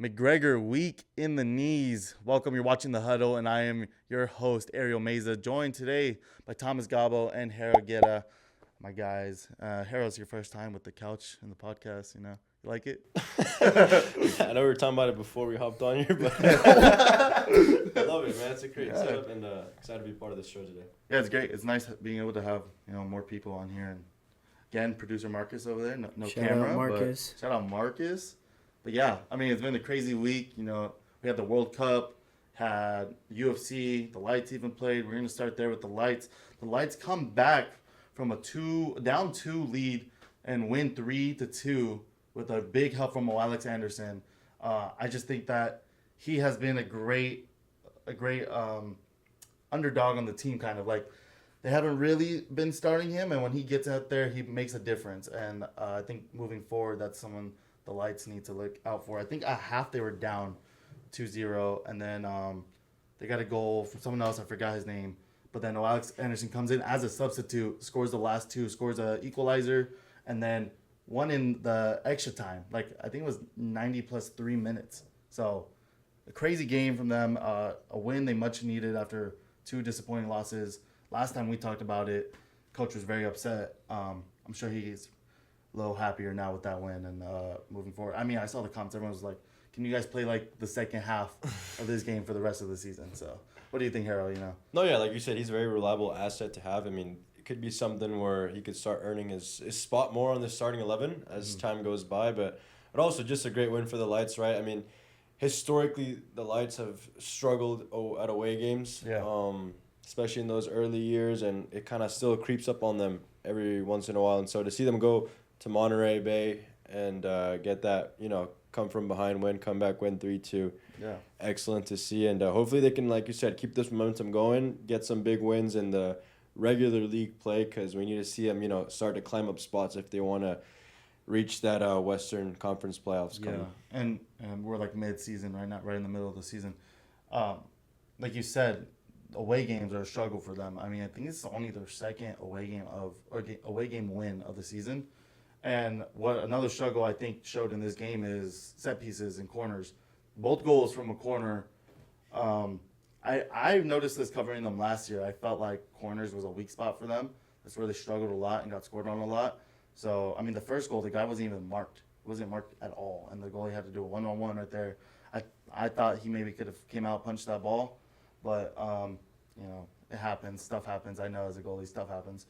McGregor weak in the knees. Welcome, you're watching The Huddle, and I am your host, Ariel Meza, joined today by Thomas Gobbo and Jero Guerra, my guys. Jero's your first time with the couch and the podcast, you know? You like it? I know we were talking about it before we hopped on here, but I love it, man. It's a great setup, and excited to be part of this show today. Yeah, it's great. It's nice being able to have, more people on here. And again, producer Marcus over there, no Shout camera. out Marcus. Shout out Marcus. But yeah, I mean, it's been a crazy week. You know, we had the World Cup, had UFC, the Lights even played. We're going to start there with the Lights. The Lights come back from a down two lead and win 3-2 with a big help from Alex Anderson. I just think that he has been a great underdog on the team, kind of like they haven't really been starting him, and when he gets out there, he makes a difference. And I think moving forward, that's someone the Lights need to look out for. I think at half they were down 2-0, and then they got a goal from someone else. I forgot his name. But then Alex Anderson comes in as a substitute, scores the last two, scores an equalizer, and then one in the extra time. Like, I think it was 90 plus 3 minutes. So a crazy game from them. A win they much needed after two disappointing losses. Last time we talked about it, coach was very upset. I'm sure he's a little happier now with that win and moving forward. I mean, I saw the comments. Everyone was like, can you guys play like the second half of this game for the rest of the season? So what do you think, Harold? No, yeah, like you said, he's a very reliable asset to have. I mean, it could be something where he could start earning his spot more on the starting 11 as time goes by. But also just a great win for the Lights, right? I mean, historically, the Lights have struggled at away games. Yeah. Especially in those early years, and it kind of still creeps up on them every once in a while. And so to see them go to Monterey Bay and get that, come from behind win, come back win 3-2. Yeah. Excellent to see. And hopefully they can, like you said, keep this momentum going, get some big wins in the regular league play, because we need to see them, start to climb up spots if they want to reach that Western Conference playoffs coming. Yeah, and we're like mid-season right now, right in the middle of the season. Like you said, away games are a struggle for them. I mean, I think it's only their second away game win of the season. And what another struggle I think showed in this game is set pieces and corners. Both goals from a corner. I noticed this covering them last year. I felt like corners was a weak spot for them. That's where they struggled a lot and got scored on a lot. So, I mean, the first goal, the guy wasn't even marked. It wasn't marked at all. And the goalie had to do a one-on-one right there. I thought he maybe could have came out, punched that ball. But, it happens. Stuff happens. I know as a goalie, stuff happens.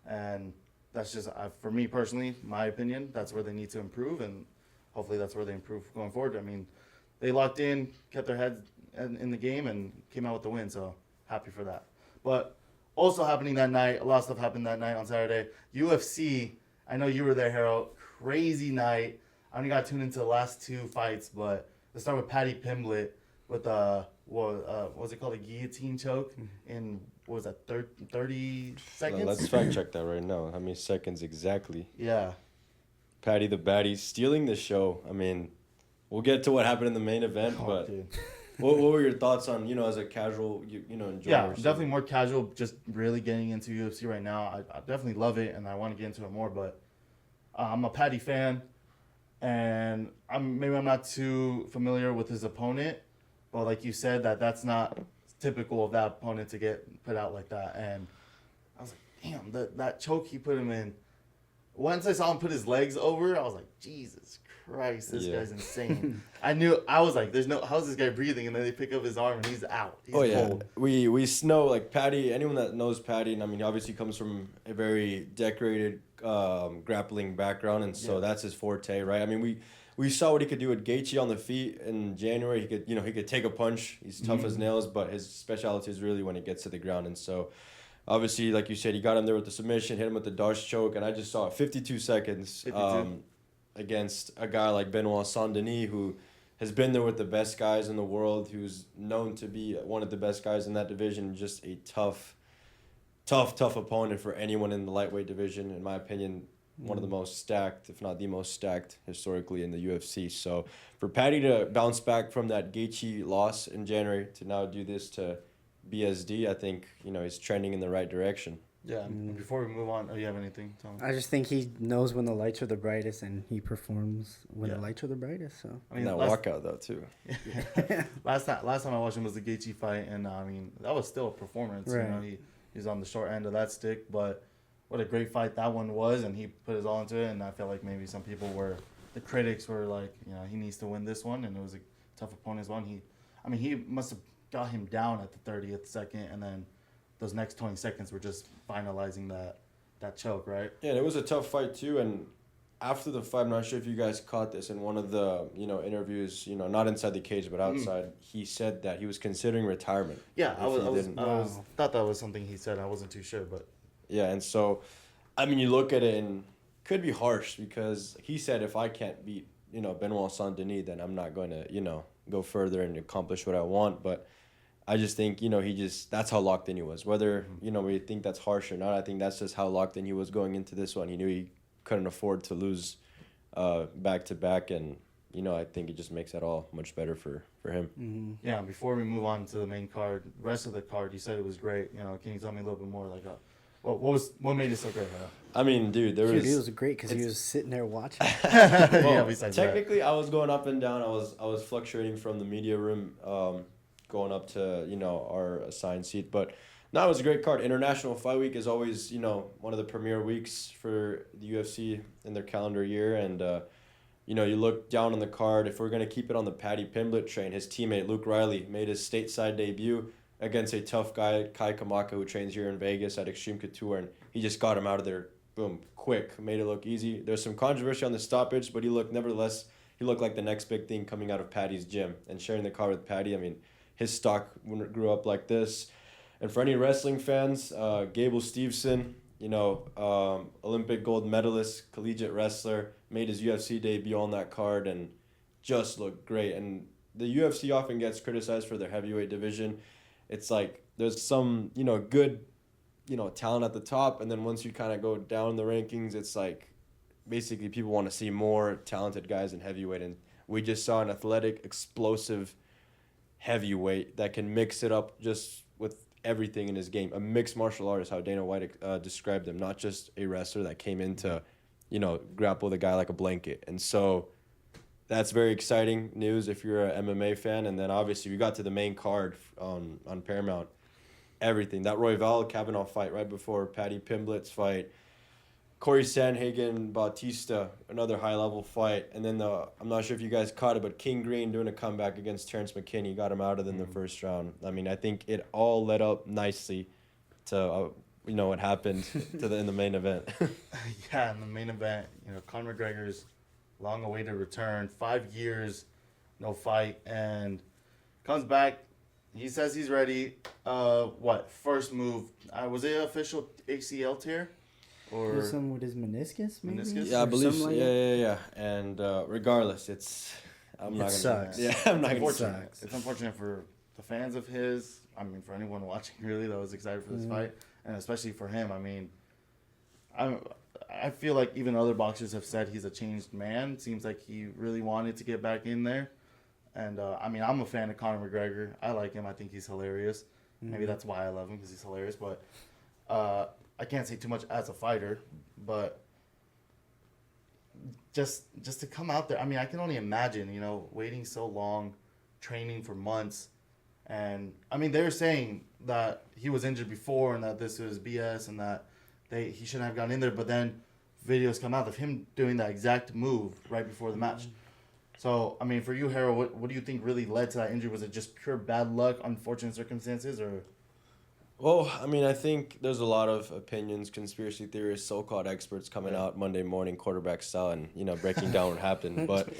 And that's just, for me personally, my opinion, that's where they need to improve. And hopefully that's where they improve going forward. I mean, they locked in, kept their heads in the game, and came out with the win. So happy for that. But also happening that night, a lot of stuff happened that night on Saturday. UFC, I know you were there, Harold. Crazy night. I only got tuned into the last two fights, but let's start with Paddy Pimblett with what was it called, a guillotine choke in, what was that, 30 seconds? Let's fact check that right now. How many seconds exactly? Yeah. Patty the Batty stealing the show. I mean, we'll get to what happened in the main event, but Dude. what were your thoughts on, as a casual, enjoyer? Yeah, definitely more casual, just really getting into UFC right now. I definitely love it, and I want to get into it more, but I'm a Paddy fan, and I'm not too familiar with his opponent, but like you said, that's not typical of that opponent to get put out like that. And I was like, damn, that choke he put him in. Once I saw him put his legs over, I was like, Jesus Christ, this guy's insane. I was like, how's this guy breathing? And then they pick up his arm and he's out. He's cold. We know, like, Paddy, anyone that knows Paddy, and I mean, he obviously comes from a very decorated grappling background, and so that's his forte, right? I mean, we saw what he could do with Gaethje on the feet in January. He could take a punch. He's tough as nails, but his specialty is really when he gets to the ground. And so, obviously, like you said, he got him there with the submission, hit him with the Darce choke, and I just saw it 52 seconds 52. Against a guy like Benoit Saint-Denis, who has been there with the best guys in the world, who's known to be one of the best guys in that division. Just a tough opponent for anyone in the lightweight division, in my opinion. One of the most stacked, if not the most stacked, historically in the UFC. So for Paddy to bounce back from that Gaethje loss in January to now do this to BSD, I think he's trending in the right direction. Yeah. Before we move on, you have anything, Tom? I just think he knows when the lights are the brightest, and he performs when the Yeah. lights are the brightest. So I mean, that walkout though too. last time I watched him was the Gaethje fight, and I mean that was still a performance. Right. You know, he's on the short end of that stick, but what a great fight that one was, and he put his all into it. And I feel like maybe some people the critics were like, you know, he needs to win this one, and it was a tough opponent as well. And he must have got him down at the 30th second, and then those next 20 seconds were just finalizing that choke, right? Yeah, and it was a tough fight too. And after the fight, I'm not sure if you guys caught this in one of the interviews. Not inside the cage but outside. He said that he was considering retirement. Yeah, I Wow. thought that was something he said. I wasn't too sure, but Yeah, and so, I mean, you look at it and could be harsh because he said if I can't beat Benoit Saint Denis, then I'm not going to go further and accomplish what I want. But I just think that's how locked in he was. Whether we think that's harsh or not, I think that's just how locked in he was going into this one. He knew he couldn't afford to lose back to back, and I think it just makes it all much better for him. yeah. Before we move on to the main card, rest of the card, you said it was great. Can you tell me a little bit more, like, what made it so great? I mean, dude, Dude, he was great because he was sitting there watching. Yeah, besides that. technically, I was going up and down. I was fluctuating from the media room, going up to our assigned seat. But no, it was a great card. International Fight Week is always one of the premier weeks for the UFC in their calendar year, and you look down on the card. If we're gonna keep it on the Paddy Pimblett train, his teammate Luke Riley made his stateside debut against a tough guy, Kai Kamaka, who trains here in Vegas at Extreme Couture, and he just got him out of there, boom, quick, made it look easy. There's some controversy on the stoppage, but he looked like the next big thing coming out of Paddy's gym. And sharing the car with Paddy, I mean, his stock grew up like this. And for any wrestling fans, Gable Steveson, Olympic gold medalist, collegiate wrestler, made his UFC debut on that card and just looked great. And the UFC often gets criticized for their heavyweight division. It's like there's some, good, talent at the top, and then once you kind of go down the rankings, it's like basically people want to see more talented guys in heavyweight, and we just saw an athletic, explosive heavyweight that can mix it up just with everything in his game. A mixed martial artist, how Dana White described him, not just a wrestler that came in to, grapple the guy like a blanket. And so that's very exciting news if you're an MMA fan. And then obviously we got to the main card on Paramount. Everything. That Royval Kavanaugh fight right before Paddy Pimblett's fight. Corey Sandhagen, Bautista, another high-level fight. And then I'm not sure if you guys caught it, but King Green doing a comeback against Terrence McKinney. Got him out of in the first round. I mean, I think it all led up nicely to, what happened in the main event. Yeah, in the main event, Conor McGregor's long-awaited return, 5 years, no fight, and comes back. He says he's ready. First move? Was it official ACL tear? Or Something with his meniscus, maybe? Meniscus? Yeah, I Or believe something so. like that? Yeah. And regardless, Sucks. Yeah, I'm not gonna. unfortunate. sucks. It's unfortunate for the fans of his. I mean, for anyone watching, really, that was excited for this fight, and especially for him. I mean, I feel like even other boxers have said he's a changed man. Seems like he really wanted to get back in there. And, I'm a fan of Conor McGregor. I like him. I think he's hilarious. Maybe that's why I love him, because he's hilarious. But I can't say too much as a fighter. But just to come out there, I can only imagine, waiting so long, training for months. And, they were saying that he was injured before and that this was BS and that he shouldn't have gotten in there. But then videos come out of him doing that exact move right before the match. So, for you, Harold, what do you think really led to that injury? Was it just pure bad luck, unfortunate circumstances, or? Well, I think there's a lot of opinions, conspiracy theorists, so-called experts coming out Monday morning quarterback style and, breaking down what happened. But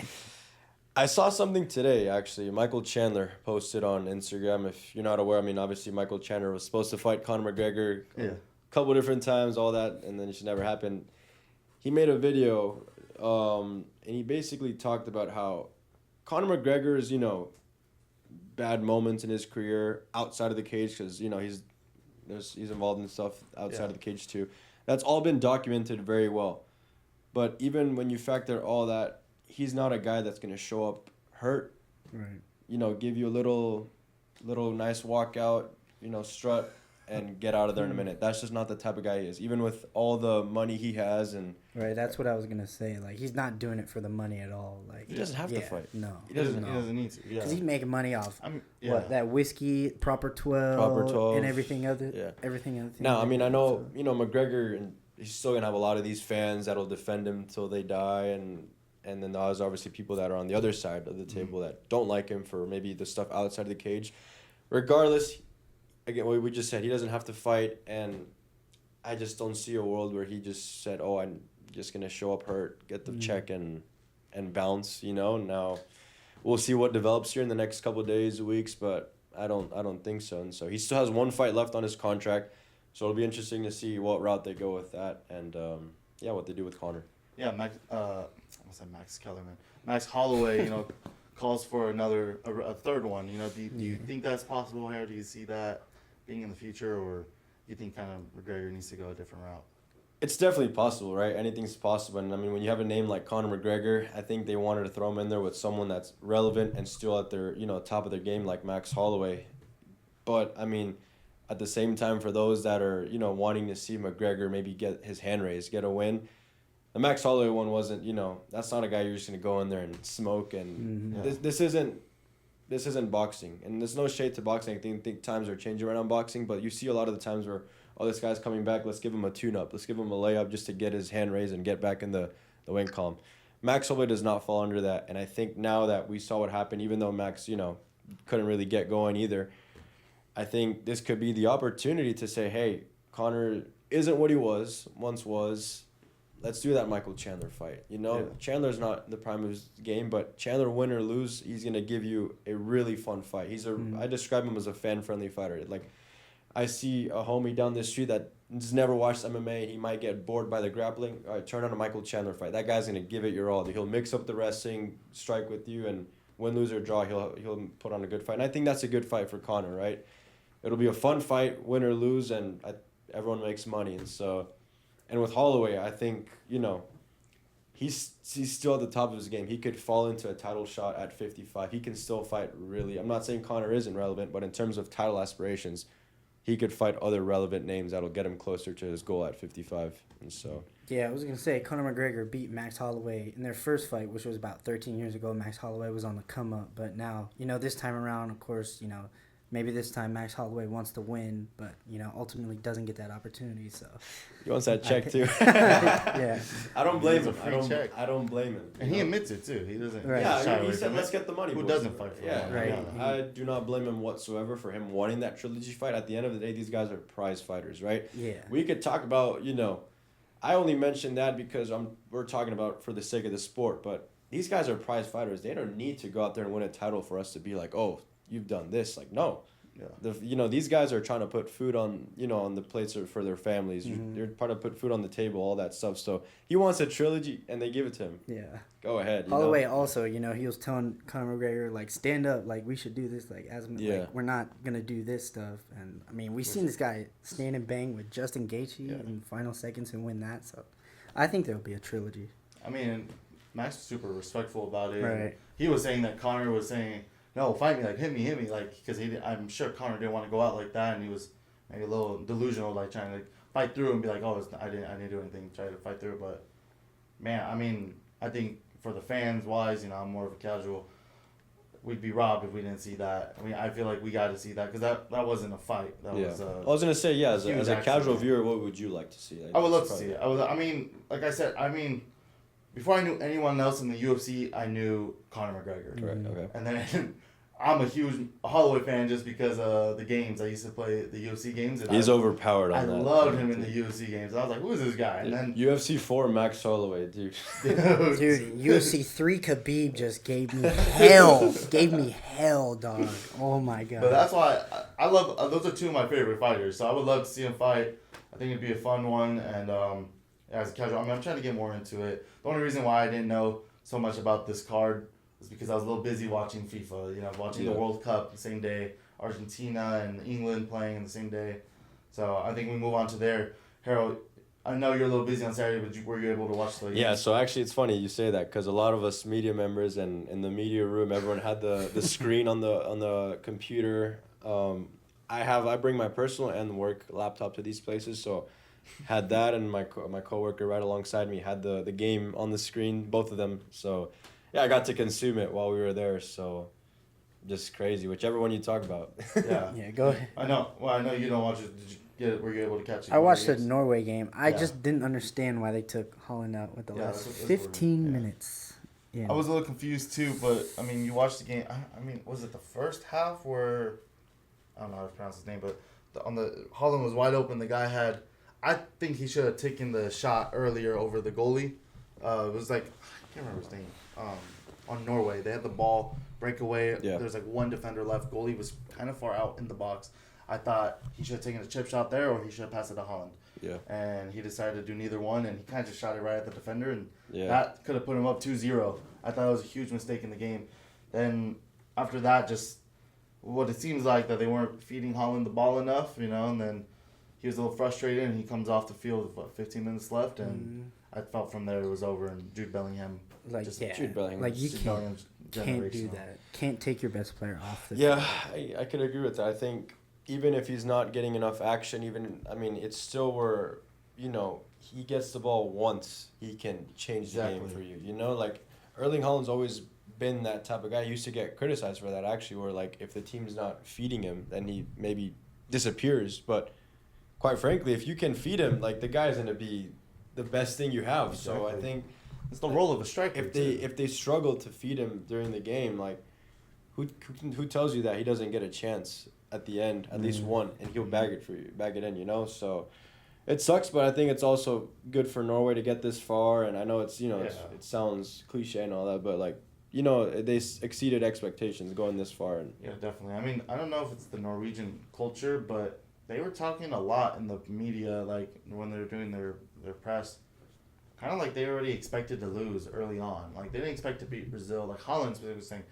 I saw something today, actually. Michael Chandler posted on Instagram. If you're not aware, obviously Michael Chandler was supposed to fight Conor McGregor a couple different times, all that, and then it just never happened. He made a video, and he basically talked about how Conor McGregor's, bad moments in his career outside of the cage, because, he's involved in stuff outside of the cage too. That's all been documented very well. But even when you factor all that, he's not a guy that's going to show up hurt. Right. Give you a little nice walkout, strut, and get out of there in a minute. That's just not the type of guy he is. Even with all the money he has, and Right, that's what I was gonna say. Like, he's not doing it for the money at all. Like, he doesn't have to fight. No, He doesn't. He doesn't need to. Yeah. because he's making money off Yeah. what, that whiskey, proper 12, Proper 12. and everything other. Yeah. Everything other. Now, I mean, I know McGregor, and he's still gonna have a lot of these fans that'll defend him till they die, and then there's obviously people that are on the other side of the table that don't like him for maybe the stuff outside of the cage. Regardless, again, what we just said, he doesn't have to fight, and I just don't see a world where he just said, "Oh, I'm just gonna show up hurt, get the check, and bounce." Now we'll see what develops here in the next couple of days, weeks, but I don't think so. And so he still has one fight left on his contract, so it'll be interesting to see what route they go with that, and what they do with Conor. Yeah, Max Kellerman. Max Holloway, calls for a third one. Do you think that's possible here? Do you see that being in the future, or do you think kind of McGregor needs to go a different route? It's definitely possible, right? Anything's possible. And I mean, when you have a name like Conor McGregor, I think they wanted to throw him in there with someone that's relevant and still at their, top of their game like Max Holloway. But I mean, at the same time, for those that are, wanting to see McGregor maybe get his hand raised, get a win, the Max Holloway one wasn't, that's not a guy you're just going to go in there and smoke. And this isn't boxing. And there's no shade to boxing. I think times are changing around boxing, but you see a lot of the times where, oh, this guy's coming back, let's give him a tune-up. Let's give him a layup just to get his hand raised and get back in the win column. Max Holloway does not fall under that. And I think now that we saw what happened, even though Max, couldn't really get going either, I think this could be the opportunity to say, hey, Conor isn't what he once was. Let's do that Michael Chandler fight. Chandler's not the prime of his game, but Chandler, win or lose, he's going to give you a really fun fight. I describe him as a fan-friendly fighter. Like, I see a homie down the street that has never watched MMA. He might get bored by the grappling. All right, turn on a Michael Chandler fight. That guy's going to give it your all. He'll mix up the wrestling, strike with you, and win, lose, or draw, he'll put on a good fight. And I think that's a good fight for Conor, right? It'll be a fun fight, win or lose, and everyone makes money. And with Holloway, I think, he's still at the top of his game. He could fall into a title shot at 55. He can still fight really. I'm not saying Conor isn't relevant, but in terms of title aspirations, he could fight other relevant names that'll get him closer to his goal at 55. And so. Yeah, I was going to say, Conor McGregor beat Max Holloway in their first fight, which was about 13 years ago. Max Holloway was on the come up. But now, this time around, of course, maybe this time Max Holloway wants to win, but, ultimately doesn't get that opportunity. So he wants that check, too. Yeah. I don't blame him. Check. I don't blame him. And he admits it, too. He doesn't. Right. Yeah, he said, let's get the money. Who boys. doesn't fight for Yeah, money? right. I do not blame him whatsoever for him wanting that trilogy fight. At the end of the day, these guys are prize fighters, right? Yeah. We could talk about, I only mentioned that because we're talking about for the sake of the sport, but these guys are prize fighters. They don't need to go out there and win a title for us to be like, oh, you've done this. Like, no. Yeah. These guys are trying to put food on, on the plates for their families. Mm-hmm. They're trying to put food on the table, all that stuff. So he wants a trilogy, and they give it to him. Yeah. Go ahead. Holloway also, he was telling Conor McGregor, like, stand up, like, we should do this, like, like, we're not going to do this stuff. And, I mean, we've seen this guy stand and bang with Justin Gaethje in final seconds and win that. So I think there'll be a trilogy. I mean, Max was super respectful about it. Right. He was saying that Conor was saying, no, fight me, like, hit me, like, because I'm sure Conor didn't want to go out like that, and he was maybe a little delusional, like, trying to fight through and be like, oh, I didn't do anything, try to fight through, but, man, I mean, I think for the fans wise, I'm more of a casual, we'd be robbed if we didn't see that. I mean, I feel like we got to see that, because that wasn't a fight. That was I was going to say, as a casual accident. viewer, what would you like to see? I would love to see it. Like I said, before I knew anyone else in the UFC, I knew Conor McGregor. Correct, okay. And then I'm a huge Holloway fan just because of the games. I used to play the UFC games. And He's overpowered on that. I loved him in the UFC games. I was like, who is this guy? And then UFC 4 Max Holloway, dude. Dude, UFC 3 Khabib just gave me hell, dog. Oh, my God. But that's why I love, those are two of my favorite fighters. So I would love to see them fight. I think it'd be a fun one. And as a casual, I'm trying to get more into it. The only reason why I didn't know so much about this card was because I was a little busy watching FIFA, watching the World Cup the same day, Argentina and England playing in the same day. So I think we move on to there. Harold, I know you're a little busy on Saturday, but were you able to watch the game? Yeah, so actually it's funny you say that because a lot of us media members and in the media room, everyone had the screen on the computer. I bring my personal and work laptop to these places, so had that and my coworker right alongside me had the game on the screen, both of them. So yeah, I got to consume it while we were there. So just crazy, whichever one you talk about. Yeah. Yeah, go ahead. I know. Well, I know you don't watch it. Did you get it? Were you able to catch it? I watched the Norway game. I Yeah. just didn't understand why they took Holland out with the Yeah, last that's 15 weird. Yeah. minutes. Yeah. I was a little confused too, but I mean, you watched the game. I mean, was it the first half where I don't know how to pronounce his name, but on the Holland was wide open. The guy had, I think he should have taken the shot earlier over the goalie. It was like I can't remember his name. On Norway, they had the ball breakaway. Yeah. There's like one defender left. Goalie was kind of far out in the box. I thought he should have taken a chip shot there, or he should have passed it to Holland. Yeah. And he decided to do neither one, and he kind of just shot it right at the defender, and Yeah. that could have put him up 2-0. I thought it was a huge mistake in the game. Then after that, just what it seems like that they weren't feeding Holland the ball enough, and then he was a little frustrated, and he comes off the field with 15 minutes left, and I felt from there it was over, and Jude Bellingham, like, just- yeah. Jude Bellingham. Like, you Jude can't Bellingham's do generational. that. Can't take your best player off the Yeah, field. I could agree with that. I think even if he's not getting enough action, it's still where, he gets the ball once, he can change the game Exactly. for you. Like Erling Haaland's always been that type of guy. He used to get criticized for that actually, where like if the team's not feeding him, then he maybe disappears. But quite frankly, if you can feed him, like the guy's gonna be the best thing you have. So I Exactly. think It's the role of a striker. if they struggle to feed him during the game, like who tells you that he doesn't get a chance at the end, at least one, and he'll bag it in. So it sucks, but I think it's also good for Norway to get this far. And I know it sounds cliche and all that, but like they exceeded expectations going this far. And Yeah, definitely. I mean, I don't know if it's the Norwegian culture, but they were talking a lot in the media, like when they were doing their press, kind of like they already expected to lose early on. Like they didn't expect to beat Brazil. Like Holland was saying,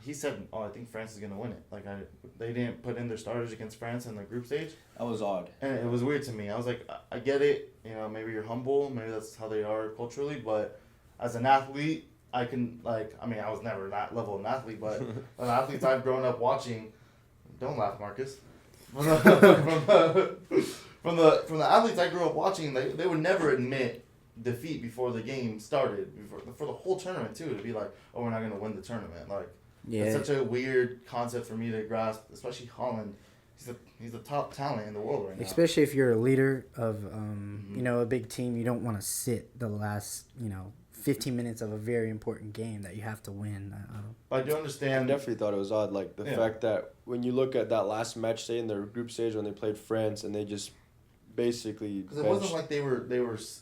he said, "Oh, I think France is gonna win it." Like they didn't put in their starters against France in the group stage, that was odd. and it was weird to me. I was like, I get it. Maybe you're humble. Maybe that's how they are culturally. But as an athlete, I can I was never that level of an athlete, but an athletes I've grown up watching. Don't laugh, Marcus. From the athletes I grew up watching, they would never admit defeat before the game started, for the whole tournament too. To be like, oh, we're not gonna win the tournament. Like, it's such a weird concept for me to grasp, especially Holland. He's the top talent in the world right now. Especially if you're a leader of a big team, you don't want to sit the last 15 minutes of a very important game that you have to win. But I do I understand. definitely thought it was odd, like the fact that when you look at that last match, say in their group stage when they played France, and they just basically Because it wasn't like they were.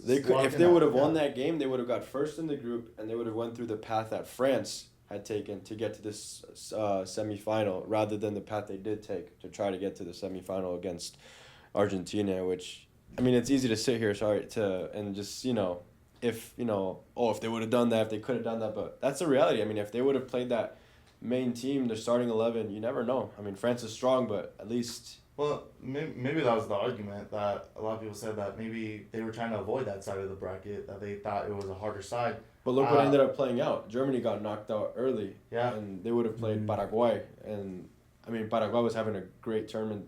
They could, if they would have won that game, they would have got first in the group, and they would have went through the path that France had taken to get to this semifinal, rather than the path they did take to try to get to the semifinal against Argentina. Which, it's easy to sit here, and just if if they would have done that, if they could have done that, but that's the reality. If they would have played that main team, the starting 11, you never know. France is strong, but at least. Well, maybe that was the argument that a lot of people said, that maybe they were trying to avoid that side of the bracket, that they thought it was a harder side. But look what ended up playing out. Germany got knocked out early. Yeah. And they would have played Paraguay. And, Paraguay was having a great tournament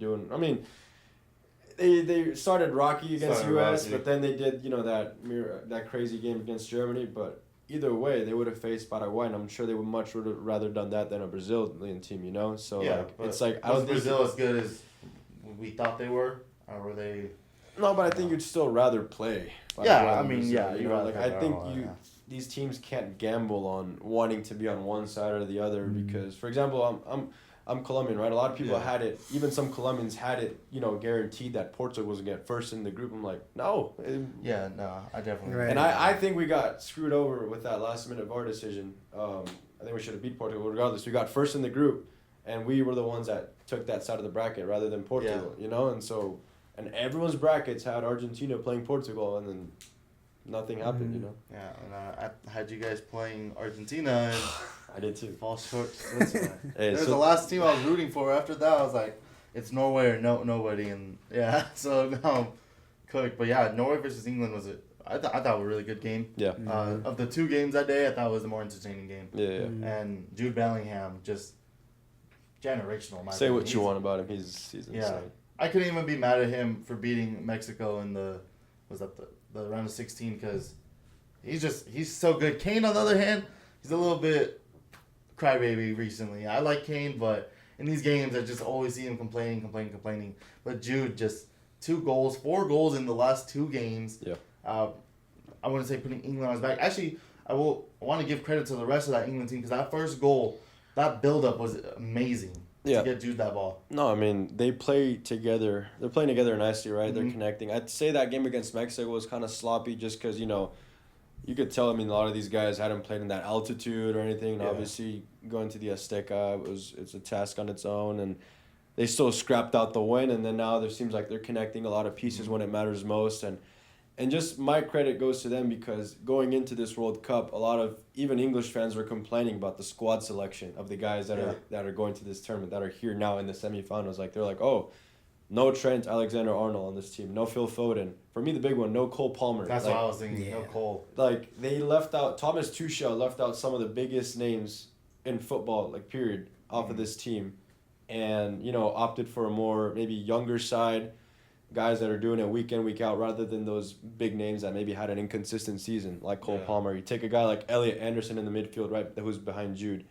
they started rocky against U.S., but then they did, that crazy game against Germany. But either way, they would have faced Paraguay, and I'm sure they would much rather done that than a Brazilian team, So, it's like... I don't think Brazil as good as we thought they were? Or were they... No, but I think you'd still rather play Paraguay Yeah, than Brazil, you'd rather I play think Paraguay, these teams can't gamble on wanting to be on one side or the other because, for example, I'm Colombian, right? A lot of people had it. Even some Colombians had it, guaranteed that Portugal was gonna get first in the group. I'm like, no. I definitely. Right. And I think we got screwed over with that last minute VAR decision. I think we should have beat Portugal regardless. We got first in the group, and we were the ones that took that side of the bracket rather than Portugal. And everyone's brackets had Argentina playing Portugal, and then nothing happened. Yeah, and I had you guys playing Argentina and I did too. fall short. Switzerland. Hey, It was the last team I was rooting for. After that, I was like, it's Norway or nobody, and so now I'm cooked. But yeah, Norway versus England was I thought it was a really good game. Yeah. Of the two games that day, I thought it was the more entertaining game. Yeah. And Jude Bellingham just generational. In my Say opinion. what you want about him. He's insane. Yeah. I couldn't even be mad at him for beating Mexico in the round of 16 because he's so good. Kane, on the other hand, he's a little bit crybaby recently. I like Kane, but in these games, I just always see him complaining. But Jude, just 4 goals in the last 2 games. Yeah. I wouldn't say putting England on his back. Actually, I want to give credit to the rest of that England team because that first goal, that build-up was amazing to get Jude that ball. No, I mean, they play together. They're playing together nicely, right? Mm-hmm. They're connecting. I'd say that game against Mexico was kind of sloppy just because, you know, you could tell, I mean, a lot of these guys hadn't played in that altitude or anything. And obviously, going to the Azteca, it's a task on its own. And they still scrapped out the win. And then now there seems like they're connecting a lot of pieces when it matters most. And just my credit goes to them because going into this World Cup, a lot of even English fans were complaining about the squad selection of the guys that are going to this tournament, that are here now in the semifinals. Like, they're like, oh, no Trent Alexander-Arnold on this team, no Phil Foden. For me, the big one, no Cole Palmer. That's what I was thinking, no Cole. Like, they left out, Thomas Tuchel left out some of the biggest names in football, like, period, off of this team. And, you know, opted for a more, maybe younger side, guys that are doing it week in, week out, rather than those big names that maybe had an inconsistent season, like Cole Palmer. You take a guy like Elliot Anderson in the midfield, right, who's behind Jude.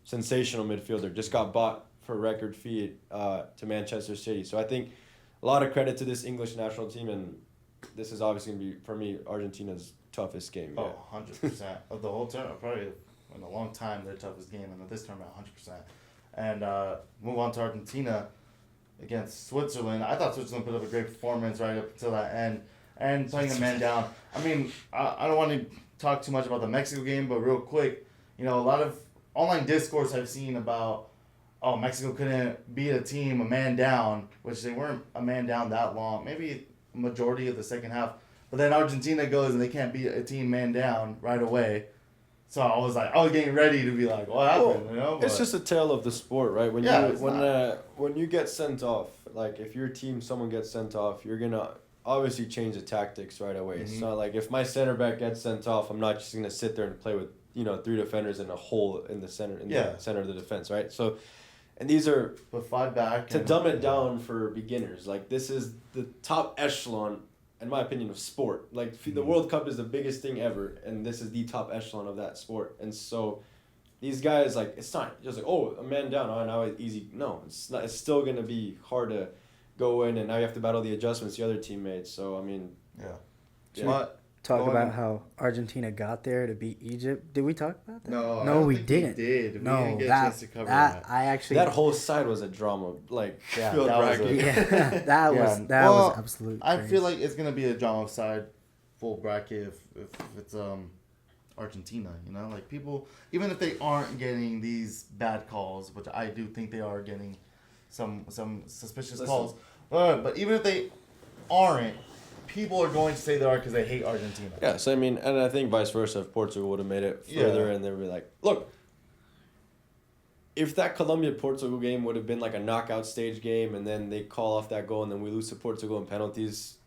Sensational midfielder. Just got bought for a record fee to Manchester City. So I think a lot of credit to this English national team, and this is obviously going to be, for me, Argentina's toughest game. Oh, 100%. Of the whole tournament, probably in a long time, their toughest game, and this tournament, 100%. And move on to Argentina against Switzerland. I thought Switzerland put up a great performance right up until that end, and playing a man down. I mean, I don't want to talk too much about the Mexico game, but real quick, you know, a lot of online discourse I've seen about, oh, Mexico couldn't beat a team a man down, which they weren't a man down that long, maybe a majority of the second half. But then Argentina goes and they can't beat a team man down right away. So I was getting ready to be like, what happened? You know, it's just a tale of the sport, right? When you get sent off, like if your team, someone gets sent off, you're gonna obviously change the tactics right away. Mm-hmm. It's not like if my center back gets sent off, I'm not just gonna sit there and play with 3 defenders in a hole in the center the center of the defense, right? So, and these are but 5 back to dumb it down for beginners. Like, this is the top echelon, in my opinion, of sport. Like, the World Cup is the biggest thing ever, and this is the top echelon of that sport. And so, these guys, like, it's not just like, oh, a man down, oh, now it's easy. No, it's not. It's still gonna be hard to go in, and now you have to battle the adjustments the other teammates. So, I mean, Talk about how Argentina got there to beat Egypt. Did we talk about that? No, we didn't. We didn't get a chance to cover that. I actually that whole side was a drama. Like, field that was bracket. that was absolute. I crazy. feel like it's gonna be a drama side full bracket if it's Argentina. You know, like people, even if they aren't getting these bad calls, which I do think they are getting some suspicious calls. But even if they aren't, people are going to say they are because they hate Argentina. Yeah, so I mean, and I think vice versa, if Portugal would have made it further and they'd be like, look, if that Colombia-Portugal game would have been like a knockout stage game and then they call off that goal and then we lose to Portugal in penalties,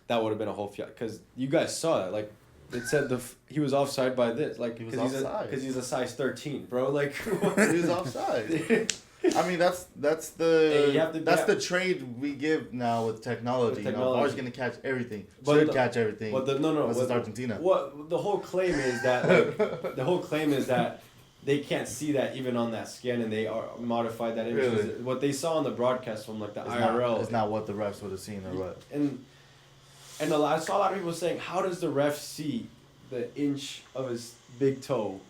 that would have been a whole fiasco. Because you guys saw it. Like, it said he was offside by this. Like, because he's a size 13, bro. Like, he was offside. I mean, that's the trade we give now with technology. You know, VAR's gonna catch everything. Catch everything. But it's Argentina. What the whole claim is that they can't see that even on that scan, and they are modified that image. Really? What they saw on the broadcast from like the IRL is not what the refs would have seen or what. And I saw a lot of people saying, how does the ref see the inch of his big toe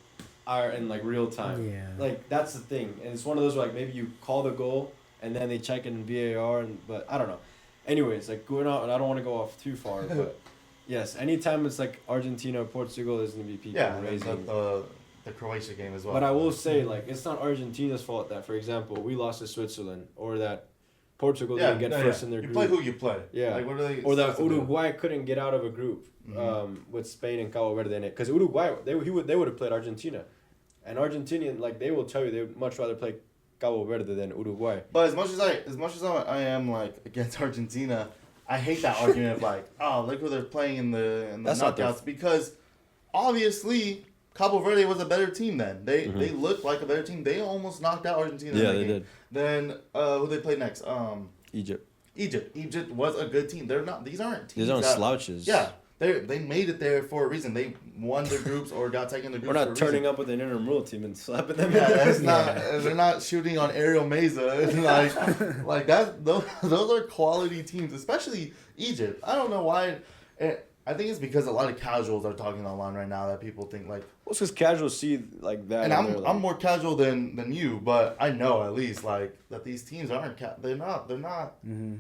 in like real time? Yeah. Like, that's the thing. And it's one of those where like maybe you call the goal and then they check it in VAR, but I don't know. Anyways, like going out, and I don't want to go off too far, but yes, anytime it's like Argentina or Portugal, there's gonna be people raising. The Croatia game as well. But I will say, like, it's not Argentina's fault that, for example, we lost to Switzerland, or that Portugal didn't get first in their group. You play who you play. Yeah. Like, what are they or that Uruguay couldn't get out of a group with Spain and Cabo Verde in it. Because Uruguay, they would have played Argentina. And Argentinian, like, they will tell you they would much rather play Cabo Verde than Uruguay. But as much as I am, like, against Argentina, I hate that argument of, like, oh, look who they're playing in the knockouts. Because, obviously, Cabo Verde was a better team then. They Mm-hmm. they looked like a better team. They almost knocked out Argentina. in Yeah, that they game. did. Then who they played next? Egypt. Egypt was a good team. They're not. These aren't teams. These aren't that, slouches. Yeah, they made it there for a reason. They won their groups or got taken the groups. We're for not a turning reason. up with an intramural team and slapping them. Yeah, in it's the not. They're not shooting on Ariel Meza. like that. Those are quality teams, especially Egypt. I don't know why. I think it's because a lot of casuals are talking online right now that people think like. Well, it's because casuals see like that. And they're like, I'm more casual than you, but I know at least like that these teams aren't. They're not. Mm-hmm.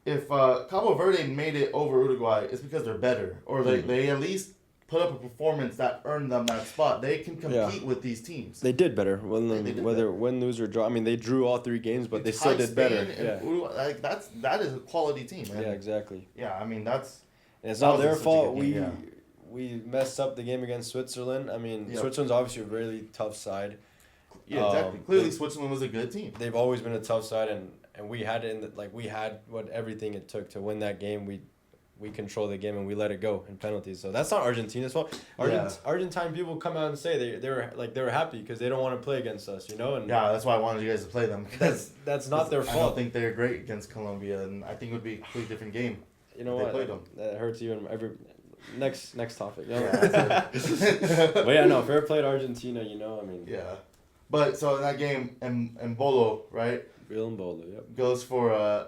If Cabo Verde made it over Uruguay, it's because they're better, or they at least put up a performance that earned them that spot. They can compete with these teams. They did better. They did Whether better. win, lose, or draw. I mean, they drew all 3 games, but they still Tied did better. Spain and Yeah. Uruguay, like that is a quality team. Man. Yeah, exactly. Yeah, I mean that's. And it's That not was their such a fault. good game, We messed up the game against Switzerland. I mean, Yep. Switzerland's obviously a really tough side. Yeah, exactly. Clearly, they- Switzerland was a good team. They've always been a tough side, and we had it in the, like we had what everything it took to win that game. We controlled the game and we let it go in penalties. So that's not Argentina's fault. Argentine people come out and say they were happy because they don't want to play against us, you know. And Yeah, that's why I wanted you guys to play them. that's not their I don't fault. think they're great against Colombia, and I think it would be a completely different game. You know They what? played them. That hurts you in every next topic. You know? Yeah, But yeah, no, fair play to Argentina. You know, I mean, yeah. But so in that game, and Bolo, right, real and Bolo, yep. goes for a